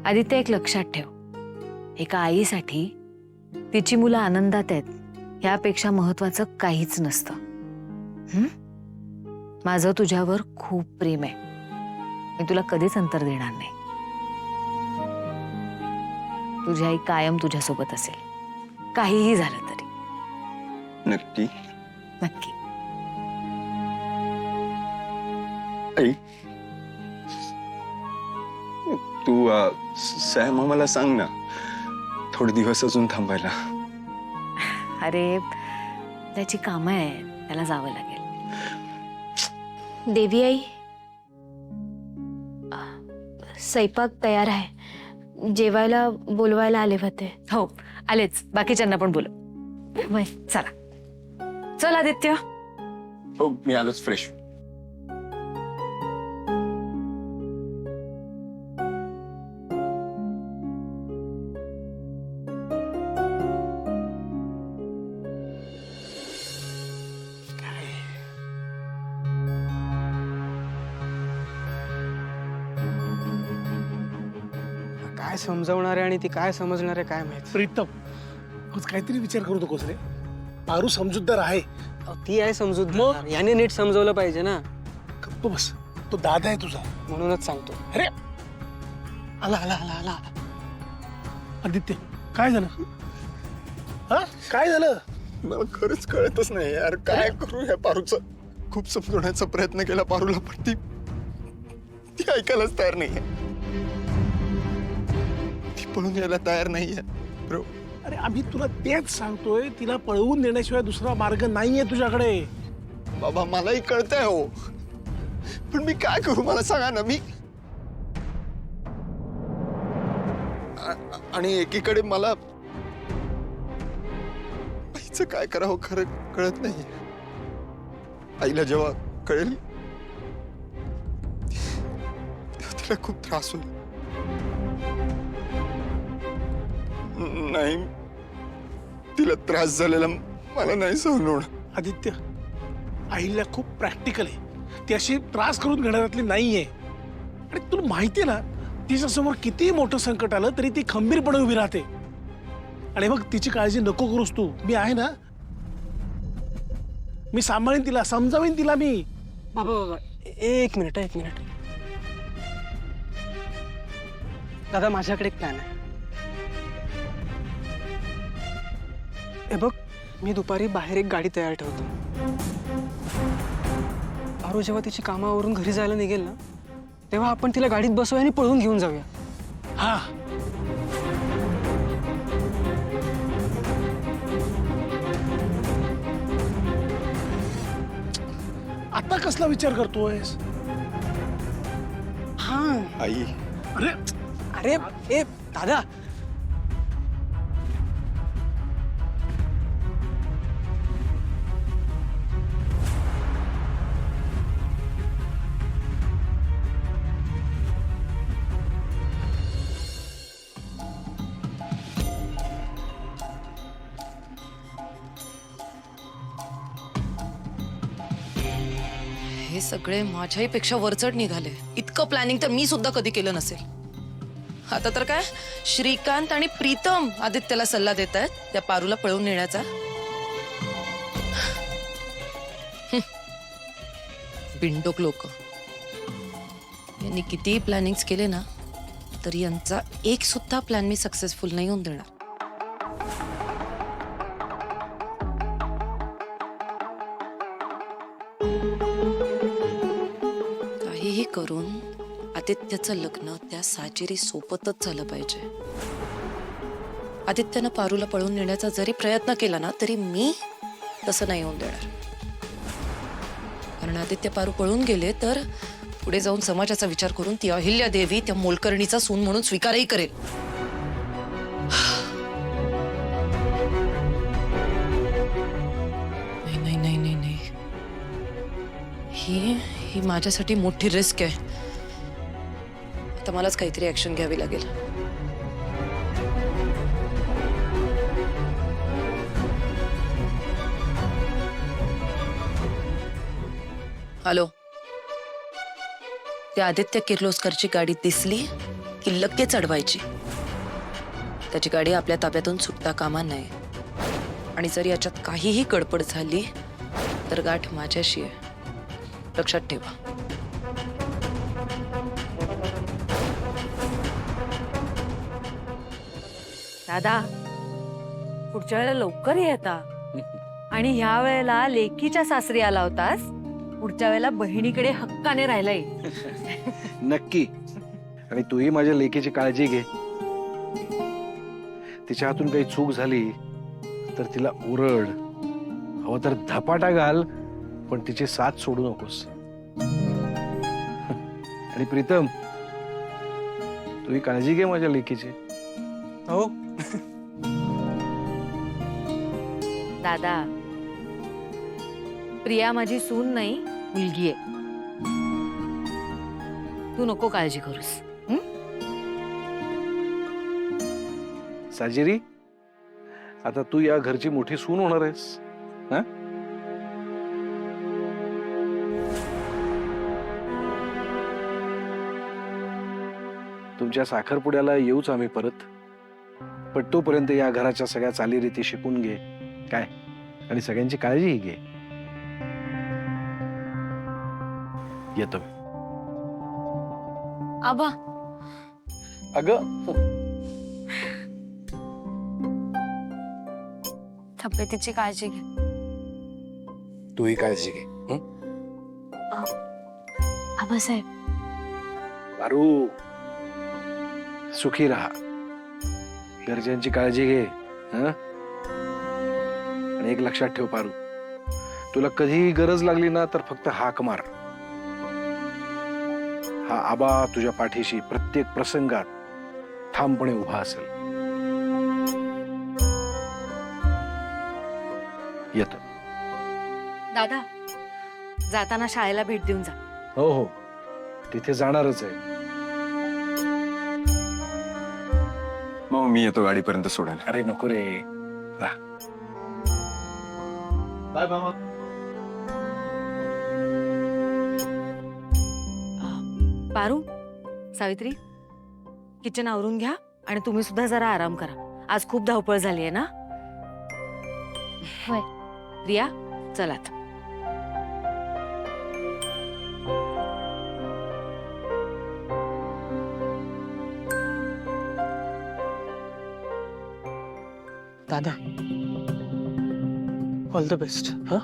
आदित्य, एक लक्षात ठेव, एका आईसाठी तिची मुलं आनंदात आहेत यापेक्षा महत्वाचं काहीच नसतं. माझं तुझ्यावर खूप प्रेम आहे. मी तुला कधीच अंतर देणार नाही. तुझी आई कायम तुझ्यासोबत असेल, काहीही झालं तरी. नक्की? नक्की. आई, तू सॅम मला सांग ना, थोडे दिवस अजून थांबायला. अरे त्याची कामं आहे, त्याला जावं लागेल. देवी आई, स्वयंपाक तयार आहे. जेवायला बोलवायला आले होते. हो आलेच, बाकीच्यांना पण बोल. चला चल आदित्य. हो, मी आलोच फ्रेश. काय समजवणार आहे आणि ती काय समजणार आहे काय माहित. प्रीतम, आज काहीतरी विचार करू नकोस रे. पारू समजूतदार आहे. ती आहे समजूतदार, याने नीट समजवलं पाहिजे ना. गप्प बस, तो दादा आहे तुझा. म्हणूनच सांगतो. अरे आला आला आला आला आला. आदित्य, काय झालं? हा, काय झालं? मला खरंच कळतच नाही यार, काय करू या पारूचं. खूप समजवण्याचा प्रयत्न केला पारूला, पण ती ऐकायलाच तयार नाहीये. ती पळून यायला तयार नाहीये ब्रो. अरे आम्ही तुला तेच सांगतोय, तिला पळवून देण्याशिवाय दुसरा मार्ग नाहीये तुझ्याकडे. बाबा मलाही कळतंय हो, पण मी काय करू मला सांगा ना. मी आणि एकीकडे मला आईचं काय करावं खरं कळत नाही. आईला जेव्हा कळेल तेव्हा तिला खूप त्रास होईल. नाही, तिला त्रास झालेला मला नाही सहन होणार. आदित्य, आईला खूप प्रॅक्टिकल आहे. ती अशी त्रास करून घेणाऱ्यातली नाहीये. आणि तुला माहितीये ना, तिच्यासमोर किती मोठं संकट आलं तरी ती खंबीरपणे उभी राहते. आणि मग तिची काळजी नको करूस तू, मी आहे ना. मी सांभाळीन तिला, समजावीन तिला मी. बाबा बाबा, एक मिनिट. दादा, माझ्याकडे एक प्लॅन आहे. हे बघ, मी दुपारी बाहेर एक गाडी तयार ठेवतो. पारू जेव्हा तिची कामावरून घरी जायला निघेल ना, तेव्हा आपण तिला गाडीत बसवूया आणि पळून घेऊन जाऊया. हा, आता कसला विचार करतोयस? हा. आई, अरे अरे ए दादा, हे सगळे माझ्याही पेक्षा वरचढ निघाले. इतकं प्लॅनिंग तर मी सुद्धा कधी केलं नसेल. आता तर काय, श्रीकांत आणि प्रीतम आदित्यला सल्ला देत आहेत त्या पारूला पळवून नेण्याचा. बिंडोक लोक. यांनी कितीही प्लॅनिंग्स केले ना, तरी यांचा एक सुद्धा प्लॅन मी सक्सेसफुल नाही होऊन देणार. काहीही करून आदित्यचं लग्न त्या साजेरी सोबतच झालं पाहिजे. आदित्यनं पारूला पळून नेण्याचा जरी प्रयत्न केला ना, तरी मी तसं नाही होऊन देणार. कारण आदित्य पारू पळून गेले तर पुढे जाऊन समाजाचा विचार करून ती अहिल्या देवी त्या मोलकर्णीचा सून म्हणून स्वीकारही करेल. नाही नाही नाही नाही, ही माझ्यासाठी मोठी रिस्क आहे. आता मलाच काहीतरी ऍक्शन घ्यावी लागेल. हॅलो, त्या आदित्य किर्लोस्करची गाडी दिसली की लगेच अडवायची. त्याची गाडी आपल्या ताब्यातून सुटता कामा नये. आणि जर याच्यात काहीही गडबड झाली तर गाठ माझ्याशी आहे, लक्षात ठेवा. दादा, पुढच्या वेळेला लवकर ये आता. आणि ह्या वेळेला लेकीच्या सासरी आला होतास, पुढच्या वेळेला बहिणीकडे हक्काने राहिला ये. नक्की. आणि तूही माझ्या लेकीची काळजी घे. तिच्या हातून काही चूक झाली तर तिला ओरड, हवं तर धपाटा घाल, पण तिची साथ सोडू नकोस. आणि प्रीतम, तूही काळजी घे माझ्या लेकीची. हो. दादा, प्रिया माझी सून नाही, मुलगी आहे. तू नको काळजी करूस. साजिरी, आता तू या घरची मोठी सून होणार आहेस. हा? तुमच्या साखरपुड्याला येऊच आम्ही परत. पण तोपर्यंत या घराच्या सगळ्या चालीरीती शिकून घे काय, आणि सगळ्यांची काळजीही घे. येतो. आबा, अगं, तब्येतीची काळजी घे. तूही काळजी घे. आबासाहेब, पारू, सुखी राहा, घरच्यांची काळजी घे. हं? आणि एक लक्षात ठेव पारू, तुला कधी गरज लागली ना तर फक्त हाक मार. हा आबा तुझ्या पाठीशी प्रत्येक प्रसंगात ठामपणे उभा असेल. येतो. दादा, जाताना शाळेला भेट देऊन जा. हो हो, तिथे जाणारच आहे. मग मी येतो गाडीपर्यंत सोडायला. अरे नको रे, राह. बाय मामा. पारू, सावित्री, किचन आवरून घ्या आणि तुम्ही सुद्धा जरा आराम करा. आज खूप धावपळ झाली आहे ना. होय. प्रिया, चला आता. दादा, ऑल द बेस्ट. हा.